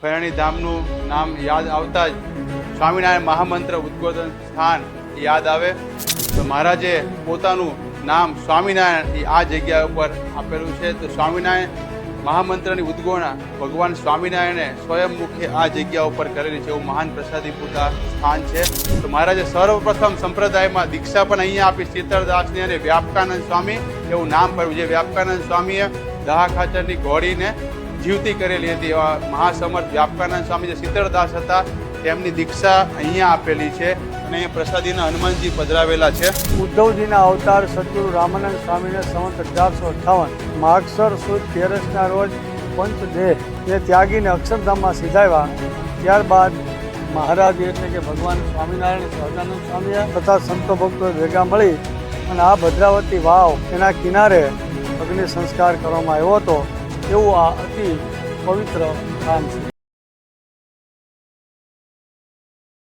ફરણી ધામનું નામ યાદ આવતા જ સ્વામિનારાયણ મહામંત્ર ઉદ્બોધન સ્થાન યાદ આવે. તો મહારાજે પોતાનું નામ સ્વામિનારાયણ આ જગ્યા ઉપર આપેલું છે. તો સ્વામિનારાયણ મહામંત્રની ઉદ્ગોષણા ભગવાન સ્વામિનારાયણે સ્વયં મુખે આ જગ્યા ઉપર કરેલી છે. એવું મહાન પ્રસાદીભૂતા સ્થાન છે. તો મહારાજે સર્વપ્રથમ સંપ્રદાયમાં દીક્ષા પણ અહીંયા આપી ચિત્તરદાસની અને વ્યાપકાનંદ સ્વામી એવું નામ પડ્યું. જે વ્યાપકાનંદ સ્વામીએ દહા ખાચરની ઘોડીને જીવતી કરેલી હતી. એવા મહાસમર્થ વ્યાપકાનંદ સ્વામી જે ચિત્તરદાસ હતા તેમની દીક્ષા અહીંયા આપેલી છે. અને અહીંયા પ્રસાદીના હનુમાનજી પધરાવેલા છે. ઉદ્ધવજીના અવતાર સદગુરુ રામાનંદ સ્વામીને સંવત 1858 માગસર સુદ 13ના રોજ પંચદેહ ને ત્યાગીને અક્ષરધામમાં સિધાવ્યા. ત્યારબાદ મહારાજ એટલે કે ભગવાન સ્વામિનારાયણ સહજાનંદ સ્વામીએ તથા સંતો ભક્તો ભેગા મળી અને આ ભદ્રાવતી વાવ એના કિનારે અગ્નિ સંસ્કાર કરવામાં આવ્યો હતો. એવું આ અતિ પવિત્ર સ્થાન છે.